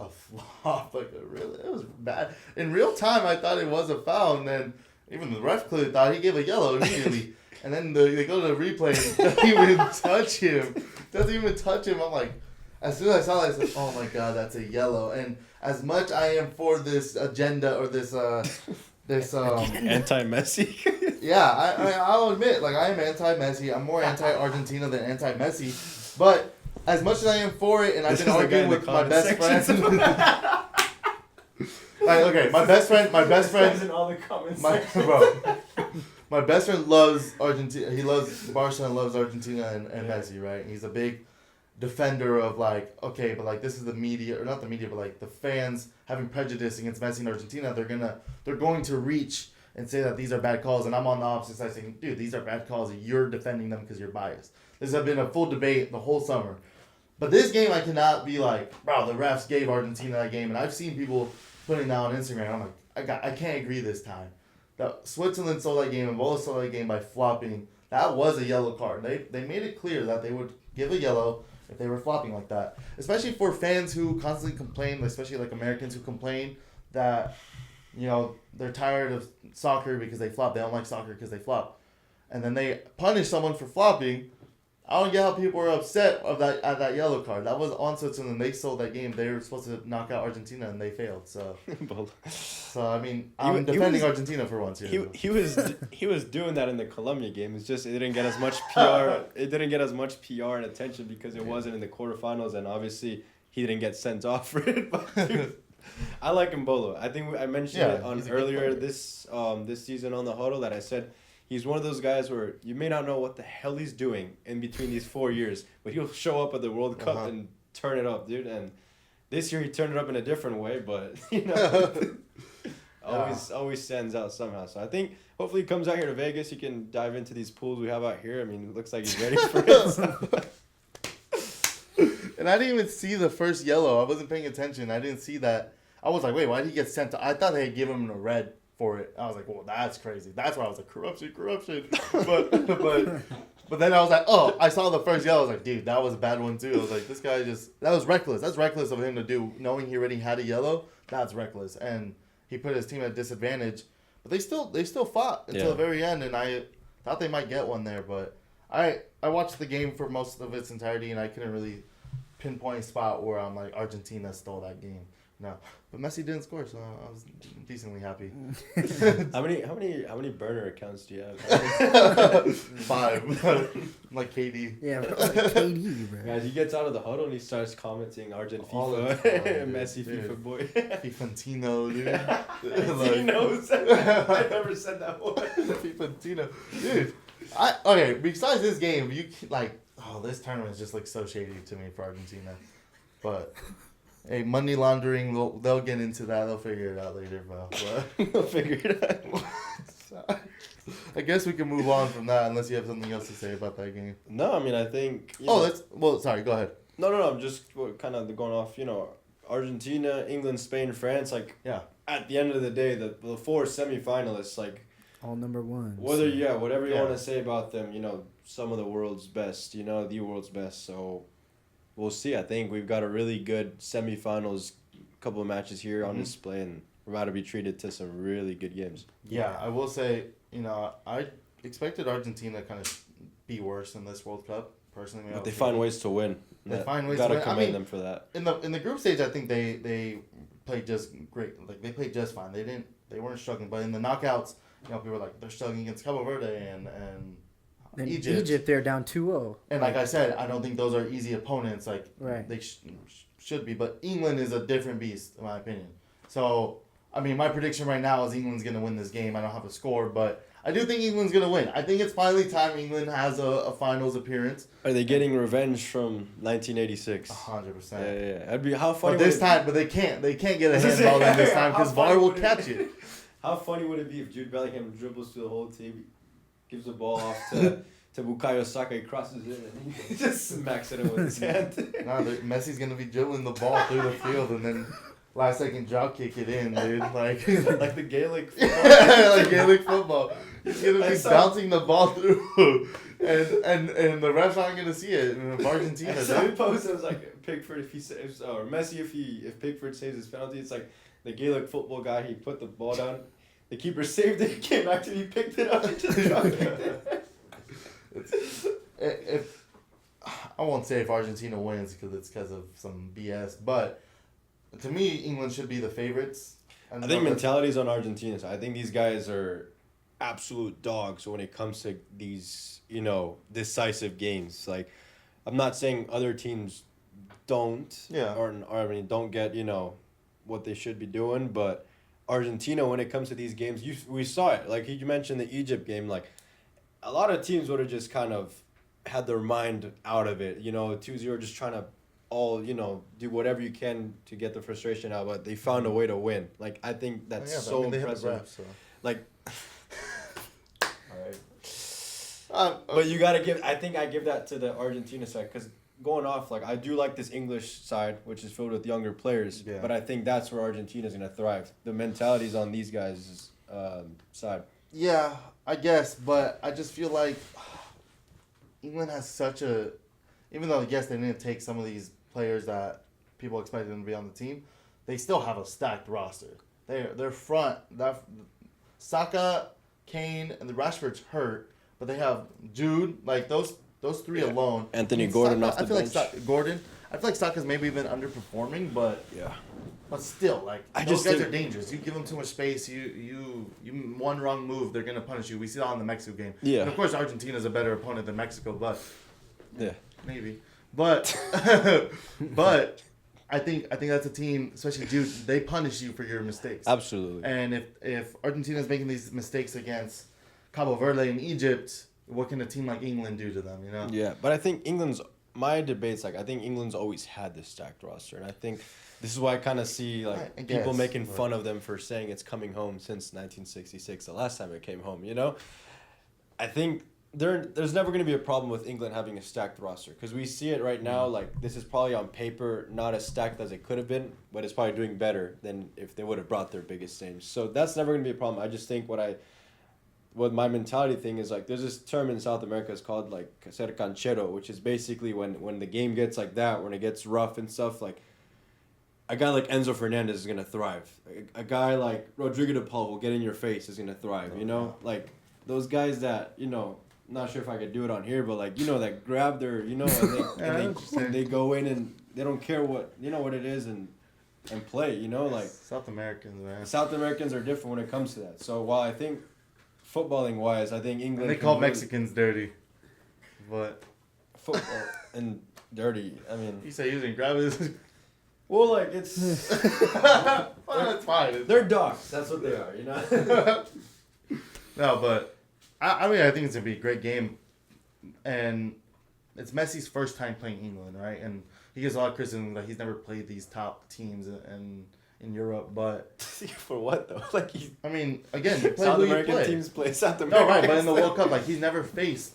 flop, like it was bad. In real time, I thought it was a foul, and then even the ref clearly thought he gave a yellow immediately. And then they go to the replay and doesn't even touch him. Doesn't even touch him. I'm like, as soon as I saw that, I said, oh my god, that's a yellow. And as much I am for this agenda or this Anti-Messi. yeah, I'll admit, like, I am anti-Messi. I'm more anti-Argentina than anti-Messi. But as much as I am for it, and I've This been is the guy arguing in the with my best comment friend. Like, okay, my best friend, in all the comments. my best friend loves Argentina. He loves Barca and loves Argentina and Messi, right? He's a big defender of like, okay, but like this is the media, or not the media, but like the fans having prejudice against Messi and Argentina. They're going to reach and say that these are bad calls, and I'm on the opposite side saying, dude, these are bad calls. You're defending them because you're biased. This has been a full debate the whole summer. But this game, I cannot be like, bro, the refs gave Argentina that game, and I've seen people putting that on Instagram. I'm like, I can't agree this time. That Switzerland stole that game and Bola stole that game by flopping. That was a yellow card. They made it clear that they would give a yellow if they were flopping like that. Especially for fans who constantly complain, especially like Americans who complain that, you know, they're tired of soccer because they flop. They don't like soccer because they flop. And then they punish someone for flopping. I don't get how people were upset at that yellow card. That was on Switzerland. They stole that game. They were supposed to knock out Argentina and they failed. So I mean, I'm defending Argentina for once here. He was doing that in the Colombia game. It's just it didn't get as much PR. It didn't get as much PR and attention because it wasn't in the quarterfinals, and obviously he didn't get sent off for it. But dude, I like Mbolo. I think I mentioned it on he's a good earlier player. this season on the Huddle that I said he's one of those guys where you may not know what the hell he's doing in between these 4 years, but he'll show up at the World Cup and turn it up, dude. And this year he turned it up in a different way, but you know, always stands out somehow. So I think hopefully he comes out here to Vegas. He can dive into these pools we have out here. I mean, it looks like he's ready for it. And I didn't even see the first yellow. I wasn't paying attention. I didn't see that. I was like, wait, why did he get sent to... I thought they had given him a red for it. I was like, well, that's crazy. That's why I was like, corruption. But then I was like, oh, I saw the first yellow. I was like, dude, that was a bad one too. I was like, this guy that was reckless. That's reckless of him to do, knowing he already had a yellow. That's reckless. And he put his team at a disadvantage. But they still fought until the very end, and I thought they might get one there. But I watched the game for most of its entirety, and I couldn't really pinpoint a spot where I'm like, Argentina stole that game. No, but Messi didn't score, so I was decently happy. How many burner accounts do you have? 5, like KD. Yeah, bro, like KD, bro. Guys, he gets out of the huddle and he starts commenting Argent All FIFA, of the time, Messi dude. FIFA boy. Fifantino, dude. He knows. I never said that one. Fifantino, dude. Okay. Besides this game, you like, this tournament just looks so shady to me for Argentina, but. Hey, money laundering, they'll get into that. They'll figure it out later, bro. We'll figure it out. I guess we can move on from that unless you have something else to say about that game. No, I mean, I think. Sorry, go ahead. No. I'm just kind of going off, Argentina, England, Spain, France. Like, Yeah. at the end of the day, the four semifinalists, like, All number ones. whatever you Yeah. want to say about them, some of the world's best, the world's best. So we'll see. I think we've got a really good semifinals, couple of matches here on display, and we're about to be treated to some really good games. Yeah, I will say, I expected Argentina to kind of be worse in this World Cup, personally. But they find ways to win. They find ways gotta to win. commend them for that. In the group stage, I think they played just great. Like, they played just fine. They weren't struggling. But in the knockouts, people were like, they're struggling against Cabo Verde and In Egypt. they're down 2-0. And like I said, I don't think those are easy opponents. Like, Right. they should be. But England is a different beast, in my opinion. So, I mean, my prediction right now is England's going to win this game. I don't have a score, but I do think England's going to win. I think it's finally time England has a finals appearance. Are they getting revenge from 1986? 100%. Yeah. That'd be how funny. But this time, but they can't get a handball in this time because VAR will catch it. How funny would it be if Jude Bellingham dribbles through the whole team, gives the ball off to Bukayo Saka, he crosses it, and he just smacks it in with his hand. Messi's gonna be dribbling the ball through the field and then last second drop kick it in, dude. Like like the Gaelic football. like Gaelic football. He's gonna be bouncing the ball through, and the refs aren't gonna see it in Argentina. So Dude. post it was like Pickford if he saves or Messi if Pickford saves his penalty, it's like the Gaelic football guy. He put the ball down, the keeper saved it. He came back to it, he picked it up and just dropped it. If I won't say if Argentina wins because it's because of some BS, but to me England should be the favorites. I think mentality's on Argentina. So I think these guys are absolute dogs when it comes to these, decisive games. Like, I'm not saying other teams don't, don't get, what they should be doing, but Argentina, when it comes to these games, we saw it. Like, you mentioned the Egypt game, like, a lot of teams would have just kind of had their mind out of it, 2-0, just trying to all, do whatever you can to get the frustration out, but they found a way to win. Like, I think that's impressive. Ref, so. Like, all right. But you got to give, I think I give that to the Argentina side, because going off, like, I do like this English side, which is filled with younger players, but I think that's where Argentina's going to thrive. The mentality's on these guys' side. Yeah, I guess, but I just feel like England has such a, even though, yes, they didn't take some of these players that people expected them to be on the team, they still have a stacked roster. Their front, Saka, Kane, and the Rashford's hurt, but they have Jude, like those three alone. Anthony Gordon off the bench. I feel like Saka's maybe been underperforming, but still, like, those guys are dangerous. You give them too much space, you one wrong move, they're gonna punish you. We see that on the Mexico game. Yeah. And of course, Argentina's a better opponent than Mexico, but maybe. But I think that's a team, especially Jude. They punish you for your mistakes. Absolutely. And if Argentina's making these mistakes against Cabo Verde and Egypt, what can a team like England do to them? Yeah, but I think my debate's like, I think England's always had this stacked roster, and I think this is why I kind of see like people making fun of them for saying it's coming home since 1966, the last time it came home. I think there's never going to be a problem with England having a stacked roster, because we see it right now. Like, this is probably on paper not as stacked as it could have been, but it's probably doing better than if they would have brought their biggest names. So that's never going to be a problem. I just think what my mentality thing is, like, there's this term in South America, it's called like ser canchero, which is basically when the game gets like that, when it gets rough and stuff, like a guy like Enzo Fernandez is gonna thrive. A guy like Rodrigo de Paul will get in your face is gonna thrive. Like those guys that not sure if I could do it on here, but like that grab their and they go in and they don't care what what it is and play. Like South Americans, man. South Americans are different when it comes to that. So while I think footballing wise, I think England. And they call Mexicans dirty, but football and dirty. I mean, you say you didn't grab it. Well, like it's. Well, that's fine. They're dogs. That's what they are. No, but I mean, I think it's gonna be a great game, and it's Messi's first time playing England, right? And he gets a lot of criticism that he's never played these top teams in in Europe, but For what though? Like he I mean, again, you play South who you American play. teams play South American. No, right, but in the World Cup, like he's never faced.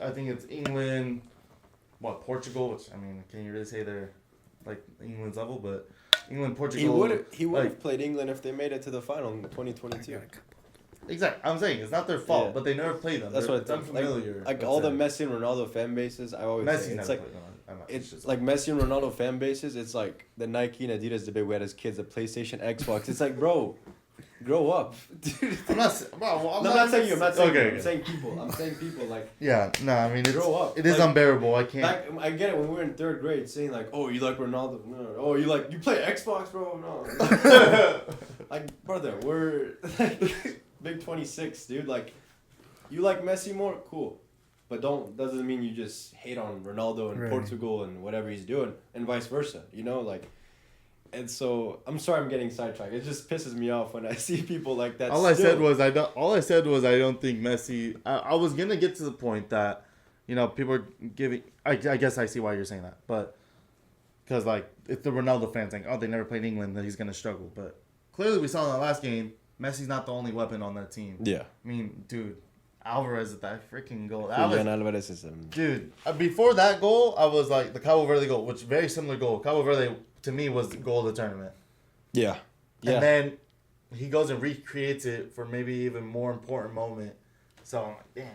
I think it's England, Portugal, which I mean, can you really say they're like England's level? But England, Portugal. He would have like, played England if they made it to the final in 2022. exactly. I'm saying it's not their fault, Yeah. but they never played them. That's what it's I think. unfamiliar. Like let's all the say. Messi and Ronaldo fan bases, I always Messi say never it's like played them. it's just like Messi and Ronaldo fan bases. It's like the Nike and Adidas debate we had as kids, the PlayStation, Xbox. It's like, bro, grow up. Dude. I'm not. Well, I'm not saying you. I'm not saying okay, you. I'm saying people. I'm saying people. Like Yeah, no, I mean, it's, grow up. it is Like, unbearable. I can't. Back, I get it when we were in third grade, saying like, "Oh, you like Ronaldo? No. Oh, you play Xbox, bro? No." Like, brother, we're like big 26, dude. Like, you like Messi more, cool, but doesn't mean you just hate on Ronaldo and Right. Portugal and whatever he's doing, and vice versa. You know, like. And so I'm sorry I'm getting sidetracked. It just pisses me off when I see people like that. All I still. said was I don't think Messi. I was gonna get to the point that, people are giving. I guess I see why you're saying that, but because like if the Ronaldo fans think, oh, they never played England, then he's gonna struggle. But clearly we saw in the last game, Messi's not the only weapon on that team. Yeah. I mean, dude, Alvarez at that freaking goal. Julian Alvarez is Dude, before that goal, I was like the Cabo Verde goal, which very similar goal. Cabo Verde to me was the goal of the tournament. Yeah. Yeah. And then he goes and recreates it for maybe even more important moment. So I'm like, damn,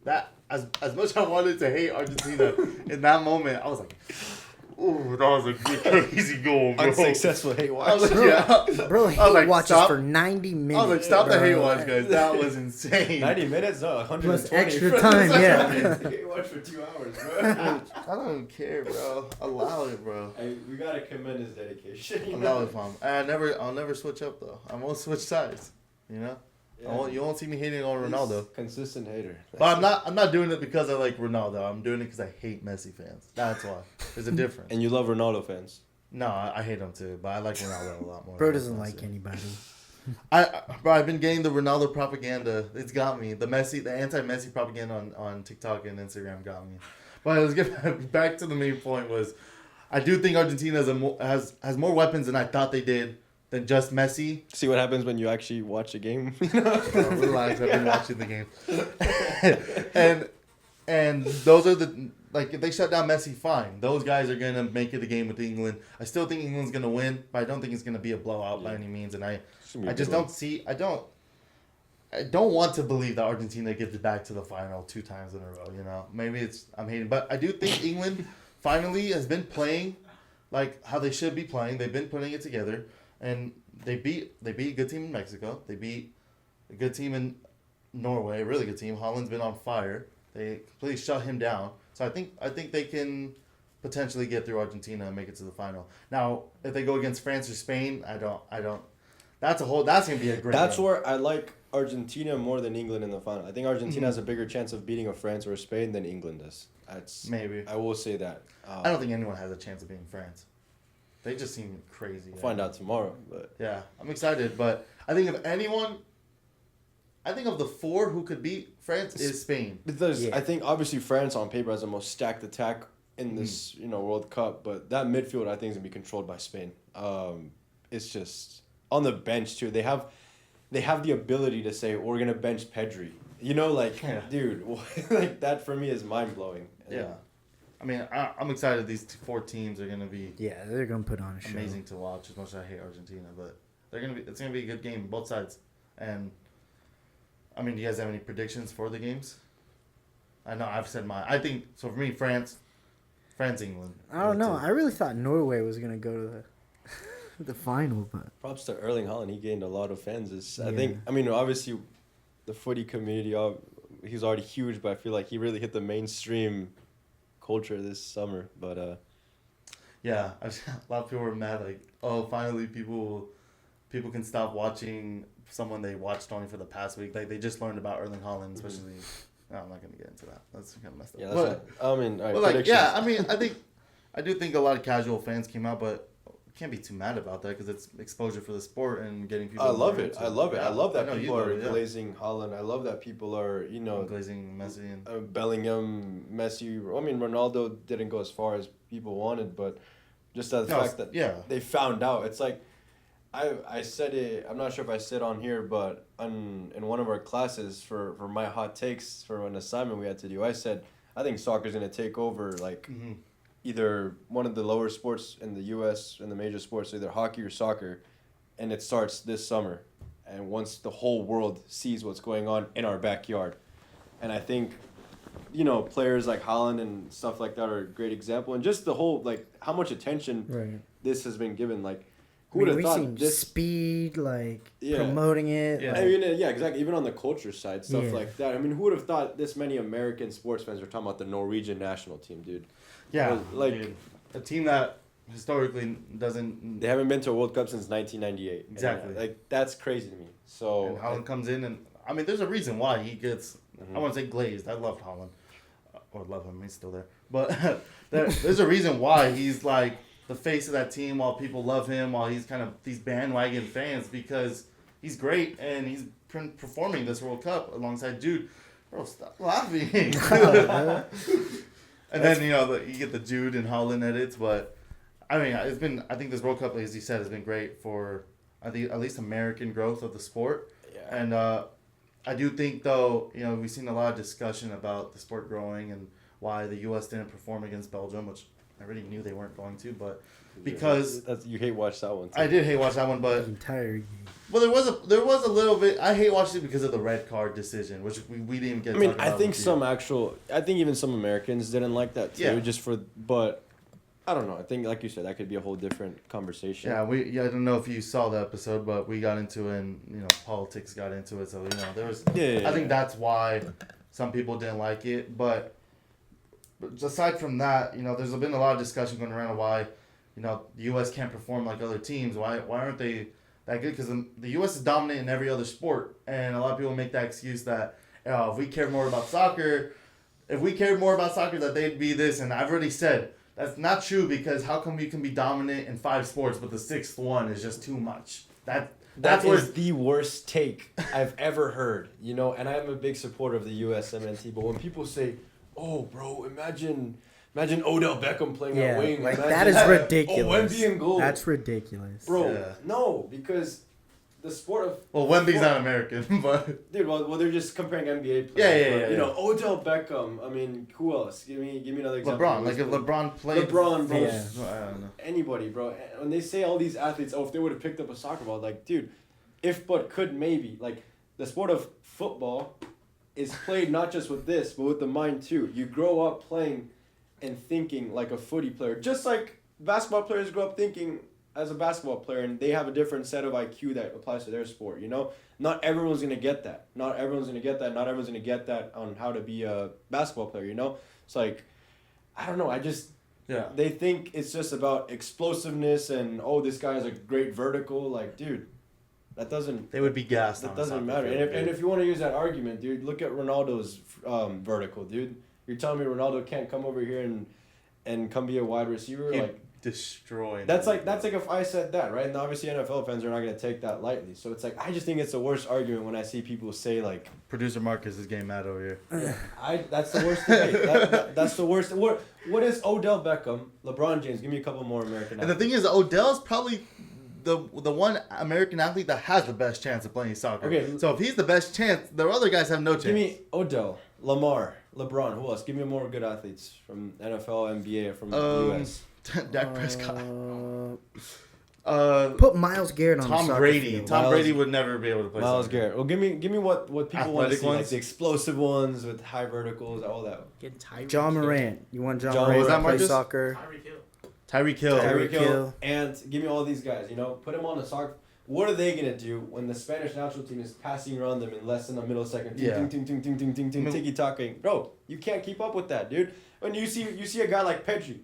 that as much as I wanted to hate Argentina in that moment, I was like, ooh, that was a crazy goal, bro. Unsuccessful hate I watch. was like, yeah. Bro, I hate was like, watches stop. for 90 minutes. I was like, stop the bro. hate watch, guys. That was insane. 90 minutes? No, 120. Plus extra time, yeah. Hate watch for 2 hours, bro. I don't care, bro. Allow it, bro. We gotta commend his dedication. You Allow know? it, fam. I'll never switch up though. I won't switch sides. You know. You won't see me hating on Ronaldo. He's consistent hater. But I'm not doing it because I like Ronaldo. I'm doing it because I hate Messi fans. That's why. There's a difference. And you love Ronaldo fans. No, I hate him too, but I like Ronaldo a lot more. Bro than doesn't Messi. like anybody. Bro, I've been getting the Ronaldo propaganda. It's got me. The anti-Messi propaganda on TikTok and Instagram got me. But let's get back to the main point. Was I do think Argentina has more weapons than I thought they did than just Messi. See what happens when you actually watch a game. Relax, I've been watching the game. and those are if they shut down Messi, fine. Those guys are gonna make it a game with England. I still think England's gonna win, but I don't think it's gonna be a blowout by any means. And I just don't see. I don't want to believe that Argentina gives it back to the final 2 times in a row. Maybe I'm hating, but I do think England finally has been playing like how they should be playing. They've been putting it together, and they beat a good team in Mexico. They beat a good team in Norway, a really good team. Holland's been on fire. They completely shut him down. So I think they can potentially get through Argentina and make it to the final. Now, if they go against France or Spain, I don't. That's gonna be a great. That's game. where I like Argentina more than England in the final. I think Argentina has a bigger chance of beating a France or a Spain than England does. Maybe. I will say that. I don't think anyone has a chance of beating France. They just seem crazy. We'll find out tomorrow, but Yeah, I'm excited, but I think of the 4 who could beat France is Spain. because Yeah. I think obviously France on paper has the most stacked attack in this World Cup, but that midfield I think is gonna be controlled by Spain. It's just on the bench too. They have the ability to say we're gonna bench Pedri. Yeah. Dude, like that for me is mind blowing. Yeah, I mean, I'm excited. These 4 teams are gonna be Yeah, they're going to put on a show. amazing to watch. As much as I hate Argentina, but it's gonna be a good game, both sides. And I mean, do you guys have any predictions for the games? I know I've said mine. I think so. For me, France, England. I don't know. I really thought Norway was going to go to the final, but Props to Erling Haaland. He gained a lot of fans. I Yeah. think. I mean, obviously, the footy community. He's already huge, but I feel like he really hit the mainstream culture this summer. But Yeah, a lot of people were mad. Like, oh, finally, people can stop watching someone they watched only for the past week. Like, they just learned about Erling Haaland, especially. No, I'm not gonna get into that. That's kind of messed up. yeah, that's what, I mean, all right, But like, predictions. yeah, I mean, I do think a lot of casual fans came out, but can't be too mad about that because it's exposure for the sport and getting people. I love more it. into I love it. Yeah, I love that know you people love are it, yeah. glazing Haaland. I love that people are, glazing Messi and Bellingham, Messi. I mean, Ronaldo didn't go as far as people wanted, but just the fact that yeah. they found out. It's like I said it. I'm not sure if I said on here, but in one of our classes for my hot takes for an assignment we had to do, I said I think soccer's gonna take over like either one of the lower sports in the U.S. and the major sports, either hockey or soccer, and it starts this summer, and once the whole world sees what's going on in our backyard, and I think. Players like Holland and stuff like that are a great example, and just the whole like how much attention this has been given. Like, who would have thought this speed, promoting it? Yeah. I mean, exactly. Even on the culture side, stuff like that. I mean, who would have thought this many American sports fans were talking about the Norwegian national team, dude? Yeah, like a team that historically doesn't. They haven't been to a World Cup since 1998. Exactly. And, that's crazy to me. So and Holland comes in, and I mean, there's a reason why he gets. I want to say glazed. I loved Holland. Or love him. He's still there. But there's a reason why he's like the face of that team while people love him, while he's kind of these bandwagon fans because he's great and he's performing this World Cup alongside Jude. Bro, stop laughing. And then, you get the Jude and Holland edits. But, I mean, I think this World Cup, as you said, has been great for, I think, at least American growth of the sport. Yeah. And, I do think, though, we've seen a lot of discussion about the sport growing and why the U.S. didn't perform against Belgium, which I already knew they weren't going to, but because you hate watch that one. Too. I did hate watch that one, but entire game. Well, there was a little bit. I hate watching it because of the red card decision, which we didn't even get. I mean, I think even some Americans didn't like that too. Yeah. But I don't know. I think, like you said, that could be a whole different conversation. Yeah, I don't know if you saw the episode, but we got into it, and politics got into it. So there was. I think that's why some people didn't like it. But aside from that, there's been a lot of discussion going around why, the U.S. can't perform like other teams. Why aren't they that good? Because the U.S. is dominant in every other sport, and a lot of people make that excuse that if we cared more about soccer, that they'd be this. And I've already said. That's not true because how come you can be dominant in 5 sports but the 6th one is just too much? That is the worst take I've ever heard. And I'm a big supporter of the USMNT, but when people say, "Oh, bro, imagine Odell Beckham playing at wing," that is ridiculous. Wemby in goal. That's ridiculous, bro. No, because the sport of Wemby's not American, but dude, well, they're just comparing NBA players. Yeah. Odell Beckham. I mean, who else? Give me another example. LeBron, like if LeBron played. LeBron, bro. Yeah. I don't know. Anybody, bro. When they say all these athletes, if they would have picked up a soccer ball, like, dude, if but could maybe, like, the sport of football is played not just with this, but with the mind too. You grow up playing and thinking like a footy player, just like basketball players grow up thinking as a basketball player, and they have a different set of IQ that applies to their sport, Not everyone's going to get that. Not everyone's going to get that on how to be a basketball player, It's like, I don't know, they think it's just about explosiveness and, this guy has a great vertical. Like, dude, that doesn't... They would be gassed. That doesn't matter. And if you want to use that argument, dude, look at Ronaldo's vertical, dude. You're telling me Ronaldo can't come over here and come be a wide receiver? Destroying. That's like if I said that, right? And obviously NFL fans are not going to take that lightly. So it's like, I just think it's the worst argument when I see people say like, producer Marcus is getting mad over here. That's the worst debate. That's the worst. What is Odell Beckham, LeBron James? Give me a couple more American athletes. And the thing is, Odell's probably the one American athlete that has the best chance of playing soccer. Okay. So if he's the best chance, the other guys have no chance. Give me Odell, Lamar, LeBron. Who else? Give me more good athletes from NFL, NBA, from the US. Dak Prescott. Put Myles Garrett on Tom the soccer Brady. field. Tom Brady would never be able to play Myles soccer. Garrett. Well, give me what people want to Athletic see, like ones? the explosive ones with high verticals, all that. John Morant. You want John Was Morant that to play Marcus? soccer? Tyreek Hill. Tyreek Hill. And give me all these guys, put them on the soccer. What are they going to do when the Spanish national team is passing around them in less than a millisecond? Tiki-taka. Bro, you can't keep up with that, dude. When you see a guy like Pedri,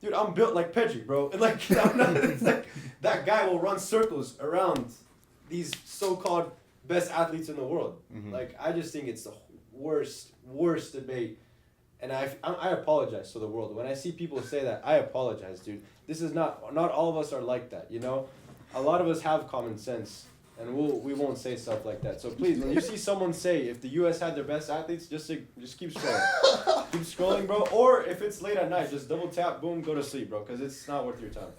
dude, I'm built like Pedri, bro. And it's like that guy will run circles around these so-called best athletes in the world. Mm-hmm. Like, I just think it's the worst debate. And I apologize to the world. When I see people say that, I apologize, dude. This is not all of us are like that, A lot of us have common sense, and we won't say stuff like that. So please, when you see someone say if the U.S. had their best athletes, just keep scrolling. Keep scrolling, bro. Or if it's late at night, just double tap, boom, go to sleep, bro, because it's not worth your time.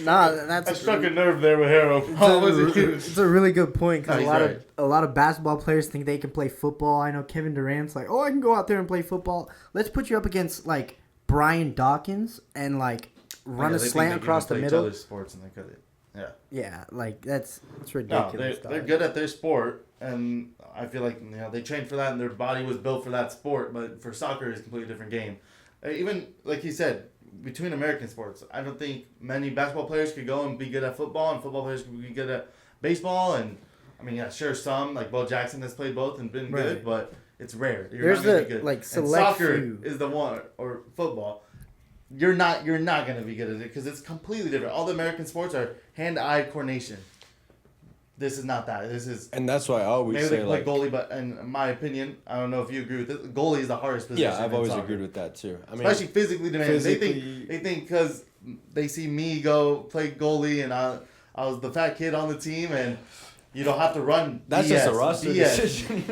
Nah, I that's struck a nerve there with Jero. it's a really good point because No, he's a lot of basketball players think they can play football. I know Kevin Durant's like, oh, I can go out there and play football. Let's put you up against like Brian Dawkins and like run a slant across the middle. Other sports and they could, yeah. Yeah, like that's No, ridiculous. they're good at their sport, and I feel like they trained for that, and their body was built for that sport. But for soccer, it's a completely different game. Even like you said, between American sports, I don't think many basketball players could go and be good at football, and football players could be good at baseball. And I mean, yeah, sure, some like Bo Jackson has played both and been good, but it's rare. You're not gonna be good. Like and select soccer few. is the one, or football. You're not gonna be good at it because it's completely different. All the American sports are hand-eye coordination. This is not that. This is And that's why I always maybe say they play like goalie, but in my opinion, I don't know if you agree with this. Goalie is the hardest position. yeah, I've in always soccer. agreed with that too. I mean, Especially physically demanding. physically- They think because they see me go play goalie and I was the fat kid on the team and you don't have to run. that's BS, just a roster BS. decision.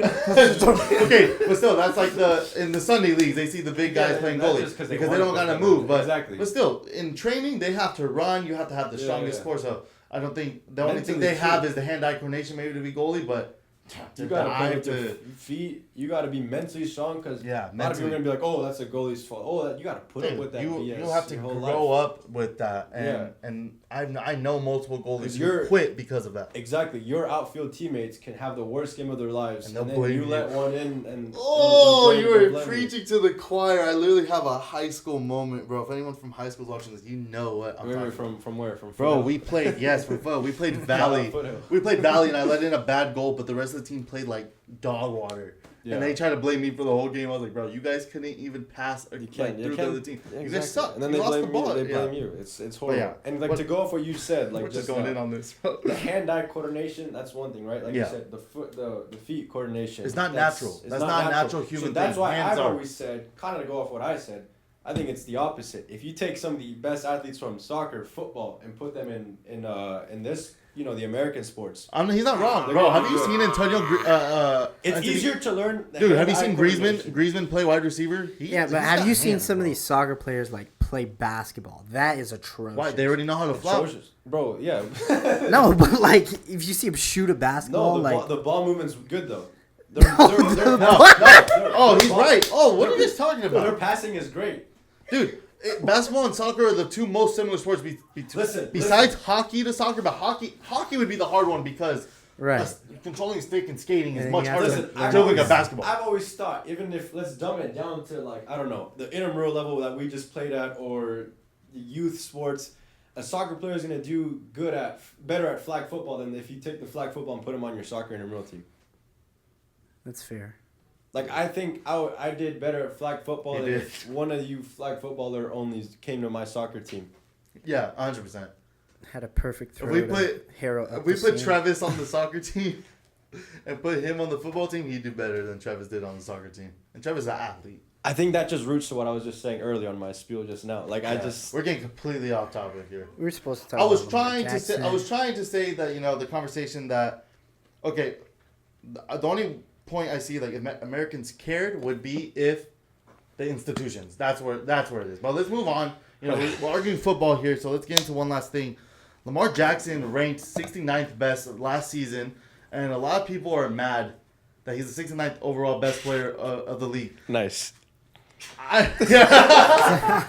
Okay, but still, that's like in the Sunday leagues they see the big guys Yeah, playing that's goalie just 'cause because they they want don't to gotta play move. But exactly. but still, in training they have to run. You have to have the Yeah, strongest yeah. core. So I don't think the only thing Mentally, they have too. is the hand-eye coordination maybe to be goalie, but You gotta play with to your feet. You gotta be mentally strong because Yeah, a lot of people mentally. are gonna be like, "Oh, that's a goalie's fault." Oh, you gotta put up Dude, with that you BS. have to your whole grow life. up with that, and Yeah. and I know multiple goalies 'Cause who you're- quit because of that. Exactly, your outfield teammates can have the worst game of their lives, And and, they'll then blame you you. let one in, and Oh, they'll you blame were preaching to the choir. I literally have a high school moment, bro. If anyone from high school is watching this, you know what I'm Wait, talking wait, about. from where? From Bro, Foothill? we played, yes, for fun. We played Shout out Valley. Foothill. We played Valley, and I let in a bad goal, but the rest of the team played like dog water. Yeah. And they tried to blame me for the whole game. I was like, bro, you guys couldn't even pass You like, can't. through the other team. Yeah, You guys suck. And then you they lost blame the ball. you. They blame Yeah. you. It's horrible. yeah. And like But- to go off what you said, like We're just going now, in on this, bro. the hand-eye coordination. That's one thing, right? Like Yeah. you said, the feet coordination. It's not that's- natural. it's That's not a natural human So that's thing. why Hands I've are. always said, kind of to go off what I said. I think it's the opposite. If you take some of the best athletes from soccer, football, and put them in this, the American sports, He's not wrong, They're bro. gonna Have do you good. seen Antonio? it's easier to learn. the Dude, have you hand-eye seen Griezmann? coordination. Griezmann play wide receiver. Yeah, but have you seen some of these soccer players like play basketball? That is atrocious. Why? They already know how to flop. Atrocious. Bro, yeah. No, but like if you see him shoot a basketball, No, like the ball movement's good though. No, No, no. Oh, he's right. Oh, what are you guys talking Their about? passing is great. Dude, basketball and soccer are the two most similar sports besides hockey to soccer, but hockey would be the hard one because right. controlling a stick and skating is And much you have harder to- than I've dribbling a always- basketball. I've always thought, even if let's dumb it down to I don't know, the intramural level that we just played at or the youth sports, a soccer player is gonna do better at flag football than if you take the flag football and put him on your soccer intramural team. That's fair. Like I think I did better at flag football You than did. if one of you flag footballer only came to my soccer team. Yeah, 100%. Had a perfect throw. we to put- Hero If up we the put seam. Travis on the soccer team and put him on the football team, he'd do better than Travis did on the soccer team. And Travis is an athlete. I think that just roots to what I was just saying earlier on my spiel just now. Like I Yeah. just We're getting completely off topic here. We were supposed to talk. I was about Lamar trying to say. Jackson. I was trying to say that the conversation that, okay, the only point I see like if Americans cared would be if the institutions. That's where it is. But let's move on. We're arguing football here, so let's get into one last thing. Lamar Jackson ranked 69th best last season, and a lot of people are mad that he's the 69th overall best player of the league. nice. Yeah.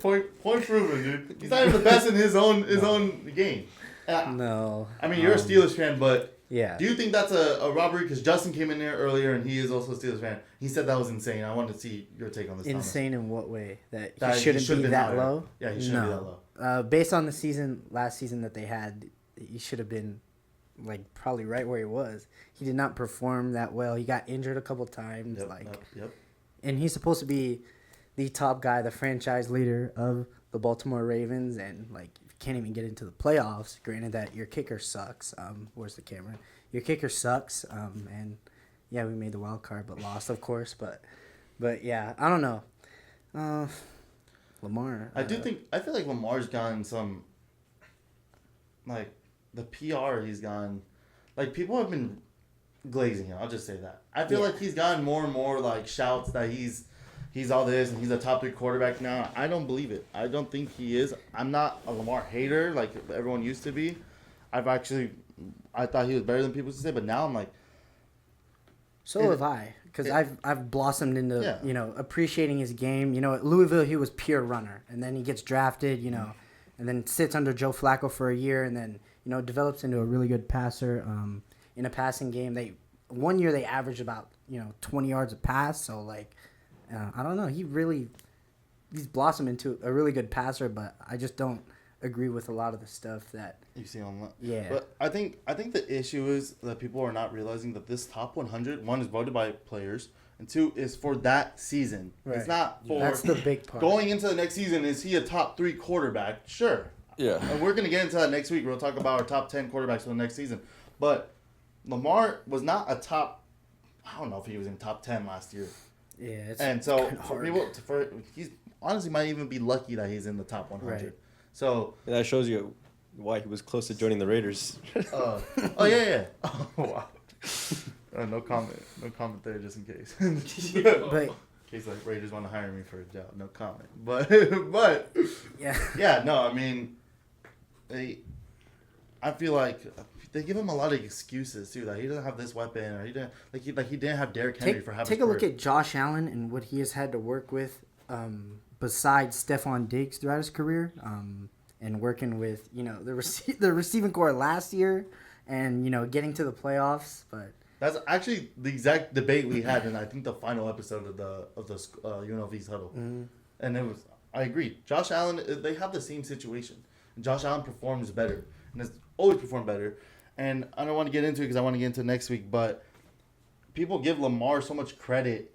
Point proven, dude. He's not even the best in his own game. No. I mean, you're a Steelers fan, but Yeah. do you think that's a robbery? Because Justin came in there earlier, and he is also a Steelers fan. He said that was insane. I wanted to see your take on this. Thomas. Insane in what way? That That he he shouldn't should've be been that higher. low? Yeah, he shouldn't be that low. Based on the last season that they had, he should have been like probably right where he was. He did not perform that well. He got injured a couple times. Yep. And he's supposed to be the top guy, the franchise leader of the Baltimore Ravens, and like if you can't even get into the playoffs. Granted that your kicker sucks. Where's the camera? Your kicker sucks. And yeah, we made the wild card but lost, of course. But yeah, I don't know. Lamar. I feel like Lamar's gotten some, like, the PR he's gotten. Like, people have been glazing him. I'll just say that. I feel Yeah. like he's gotten more and more like shouts that he's all this and he's a top 3 quarterback now. I don't believe it. I don't think he is. I'm not a Lamar hater like everyone used to be. I thought he was better than people used to say, but now I'm like, So have I, because I've blossomed into Yeah. appreciating his game. At Louisville he was pure runner, and then he gets drafted, and then sits under Joe Flacco for a year, and then develops into a really good passer. In a passing game, one year they averaged about 20 yards a pass. So like, I don't know, he's blossomed into a really good passer, but I just don't agree with a lot of the stuff that you see online. Yeah. But I think the issue is that people are not realizing that this top 100, one is voted by players, and two is for that season. Right. It's not for That's the big part. going into the next season. Is he a top 3 quarterback? Sure. Yeah. And we're gonna get into that next week. We'll talk about our top 10 quarterbacks for the next season. But Lamar was not a top. I don't know if he was in top 10 last year. Yeah, it's And so kinda for hard. people, he's honestly might even be lucky that he's in the top 100. Right. So. And that shows you why he was close to joining the Raiders. Oh yeah. Oh wow. No comment. No comment there, just in case. But In case like Raiders want to hire me for a job. No comment. But yeah. yeah, no. I mean, I feel like they give him a lot of excuses too. That he doesn't have this weapon, or he didn't have Derrick Henry for half. Take a look at Josh Allen and what he has had to work with, besides Stephon Diggs throughout his career, and working with the receiving core last year, and getting to the playoffs. But that's actually the exact debate we had in I think the final episode of the UNLV's Huddle, and it was I agree. Josh Allen, they have the same situation. Josh Allen performs better and has always performed better. And I don't want to get into it because I want to get into next week, but people give Lamar so much credit,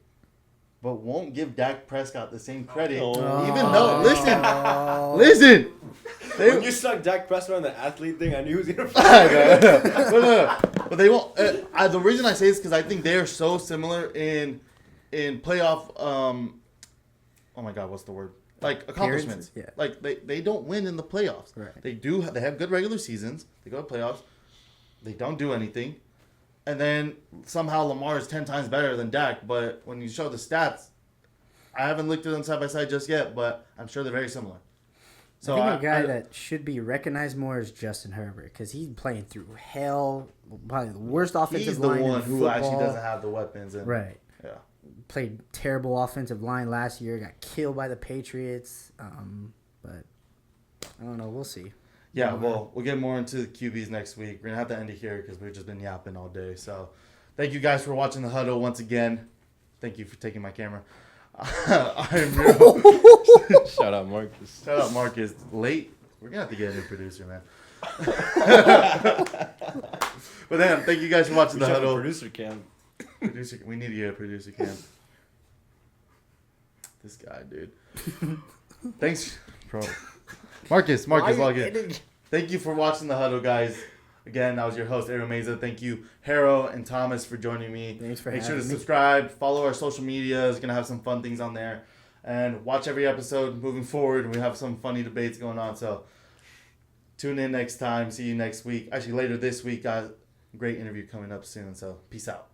but won't give Dak Prescott the same credit. Oh. Even though, listen. When you stuck Dak Prescott on the athlete thing, I knew he was gonna. But they won't. The reason I say this is because I think they are so similar in playoff. Oh my God, what's the word? Like accomplishments. Yeah. Like they don't win in the playoffs. Right. They have good regular seasons. They go to playoffs. They don't do anything. And then somehow Lamar is 10 times better than Dak. But when you show the stats, I haven't looked at them side by side just yet, but I'm sure they're very similar. So I think a guy that should be recognized more is Justin Herbert, because he's playing through hell. Probably the worst offensive he's the line one in who football. actually doesn't have the weapons. And, Right. Yeah. Played terrible offensive line last year. Got killed by the Patriots. But I don't know. We'll see. Yeah, well, we'll get more into the QBs next week. We're going to have to end it here because we've just been yapping all day. So thank you guys for watching the Huddle once again. Thank you for taking my camera. I'm real. Shout out Marcus. Shout out Marcus. Late. We're going to have to get a new producer, man. But then, thank you guys for watching We the should have a Huddle. producer cam. We need to get a producer cam. This guy, dude. Thanks, bro. Marcus, log in. Thank you for watching the Huddle, guys. Again, I was your host, Ariel Meza. Thank you, Jero and Thomas, for joining me. Thanks for Make sure to having me. subscribe, follow our social media. It's gonna have some fun things on there, and watch every episode moving forward. We have some funny debates going on, so tune in next time. See you next week. Actually, later this week, guys. Great interview coming up soon. So peace out.